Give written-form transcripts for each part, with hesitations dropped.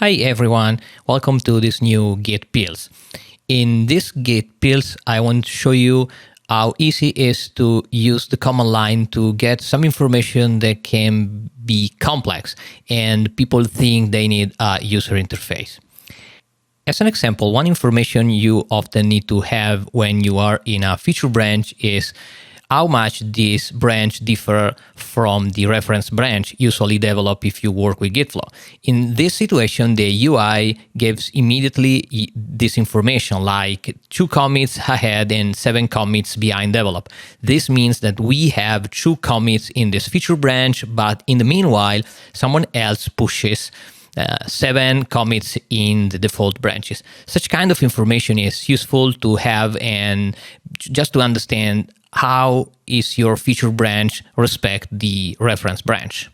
Hi everyone, welcome to this new Git Pills. In this Git Pills, I want to show you how easy it is to use the command line to get some information that can be complex and people think they need a user interface. As an example, one information you often need to have when you are in a feature branch is how much this branch differ from the reference branch usually developed if you work with Git Log. In this situation, the UI gives immediately this information like 2 commits ahead and 7 commits behind develop. This means that we have 2 commits in this feature branch, but in the meanwhile, someone else pushes 7 commits in the default branches. Such kind of information is useful to have and just to understand how is your feature branch respect the reference branch.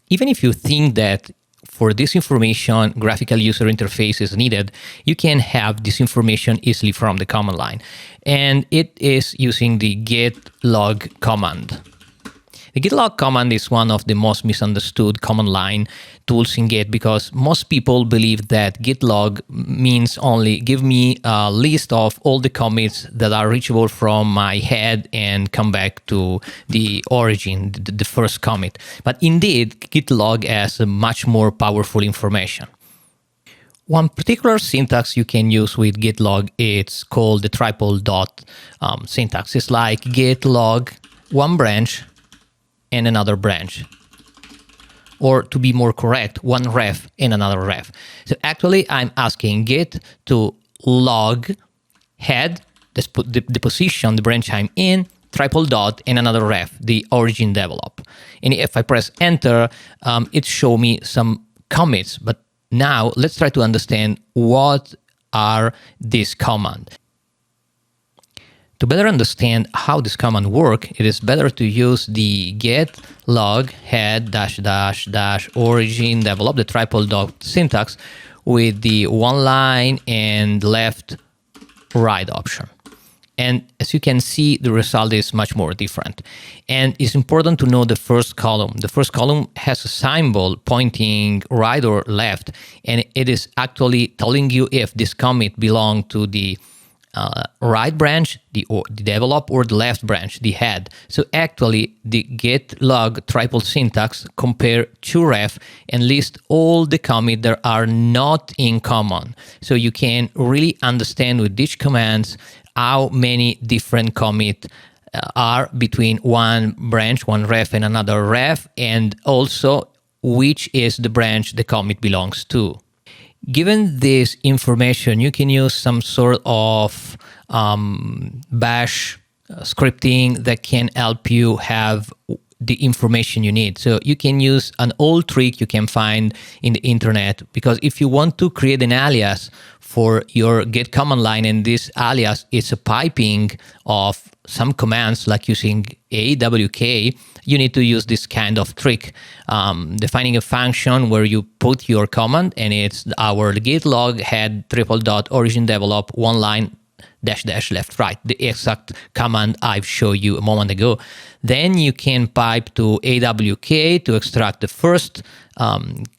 Even if you think that for this information, graphical user interface is needed, you can have this information easily from the command line. And it is using the git log command. The git log command is one of the most misunderstood command line tools in Git because most people believe that git log means only give me a list of all the commits that are reachable from my head and come back to the origin, the first commit. But indeed, git log has a much more powerful information. One particular syntax you can use with git log is called the triple dot syntax. It's like git log one branch and another branch. Or to be more correct, one ref and another ref. So actually, I'm asking Git to log head, the position, the branch I'm in, triple dot, and another ref, the origin develop. And if I press enter, it shows me some commits. But now let's try to understand what are these commands. To better understand how this command works, it is better to use the git log head dash dash dash origin develop, the triple dot syntax, with the one line and left right option. And as you can see, the result is much more different. And it's important to know the first column. The first column has a symbol pointing right or left, and it is actually telling you if this commit belongs to the right branch, the develop, or the left branch, the head. So actually, the git log triple syntax compare 2 ref and list all the commits that are not in common. So you can really understand with each commands how many different commits are between one branch, one ref, and another ref, and also which is the branch the commit belongs to. Given this information, you can use some sort of bash scripting that can help you have the information you need. So you can use an old trick you can find in the internet, because if you want to create an alias for your Git command line, and this alias is a piping of some commands like using awk, you need to use this kind of trick, defining a function where you put your command, and it's our git log head triple dot origin develop one line dash dash left right, the exact command I've showed you a moment ago. Then you can pipe to awk to extract the first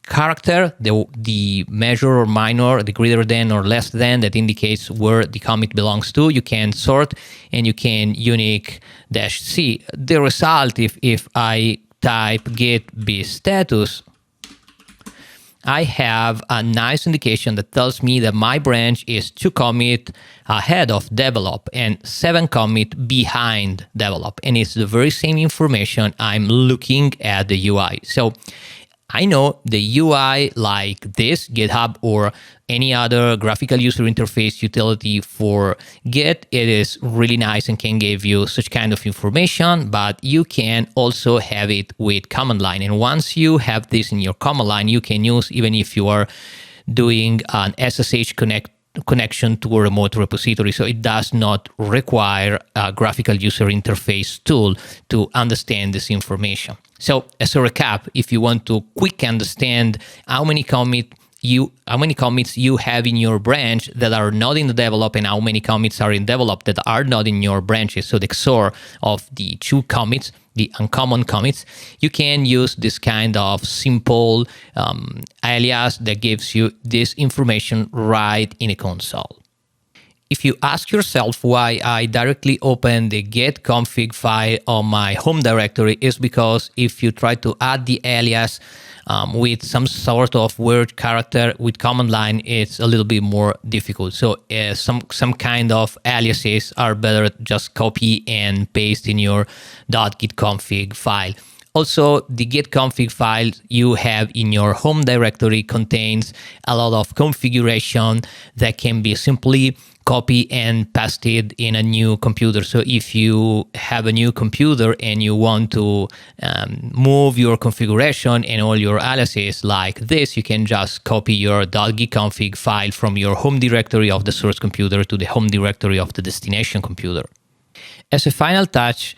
character, the major or minor, the greater than or less than that indicates where the commit belongs to. You can sort and you can uniq -c. The result, if I type git bstatus, I have a nice indication that tells me that my branch is 2 commit ahead of develop and 7 commit behind develop. And it's the very same information I'm looking at the UI. So I know the UI like this, GitHub or any other graphical user interface utility for Git, it is really nice and can give you such kind of information, but you can also have it with command line. And once you have this in your command line, you can use, even if you are doing an SSH connection to a remote repository. So it does not require a graphical user interface tool to understand this information. So as a recap, if you want to quick understand how many commits you have in your branch that are not in the develop and how many commits are in develop that are not in your branches, so the XOR of the 2 commits, the uncommon commits, you can use this kind of simple alias that gives you this information right in a console. If you ask yourself why I directly open the git config file on my home directory, is because if you try to add the alias with some sort of weird character with command line, it's a little bit more difficult. So some kind of aliases are better just copy and paste in your .git config file. Also, the git config file you have in your home directory contains a lot of configuration that can be simply copy and pasted in a new computer. So if you have a new computer and you want to move your configuration and all your aliases like this, you can just copy your .git config file from your home directory of the source computer to the home directory of the destination computer. As a final touch,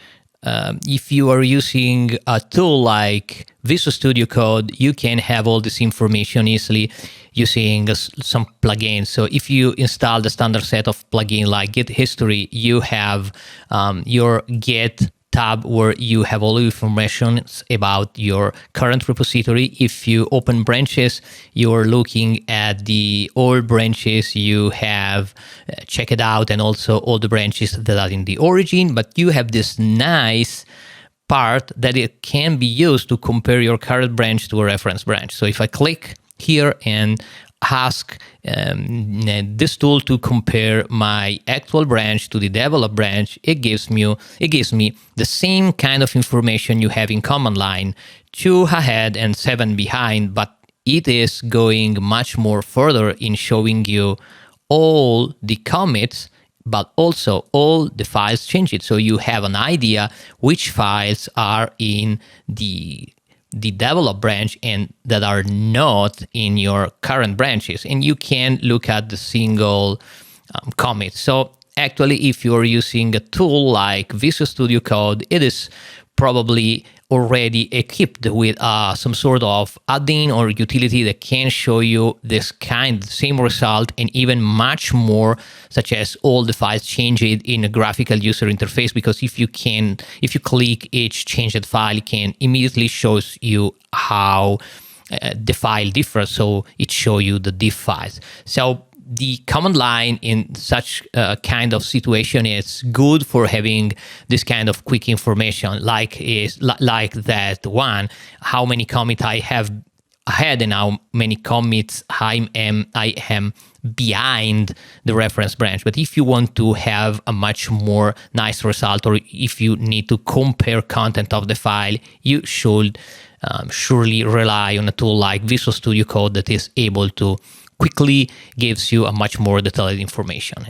if you are using a tool like Visual Studio Code, you can have all this information easily using some plugins. So if you install the standard set of plugins like Git History, you have your Git tab where you have all the information about your current repository. If you open branches, you're looking at the old branches you have checked out and also all the branches that are in the origin, but you have this nice part that it can be used to compare your current branch to a reference branch. So if I click here and ask this tool to compare my actual branch to the develop branch, it gives me the same kind of information you have in command line, 2 ahead and 7 behind, but it is going much more further in showing you all the commits, but also all the files changed. So you have an idea which files are in the develop branch and that are not in your current branches, and you can look at the single commit. So actually, if you're using a tool like Visual Studio Code, it is probably already equipped with some sort of add-in or utility that can show you this same result and even much more, such as all the files changed in a graphical user interface. Because if you click each changed file, it can immediately shows you how the file differs. So it shows you the diff files. So the command line in such a kind of situation is good for having this kind of quick information, like that one, how many commits I have ahead and how many commits I am behind the reference branch. But if you want to have a much more nice result, or if you need to compare content of the file, you should surely rely on a tool like Visual Studio Code that is able to quickly gives you a much more detailed information.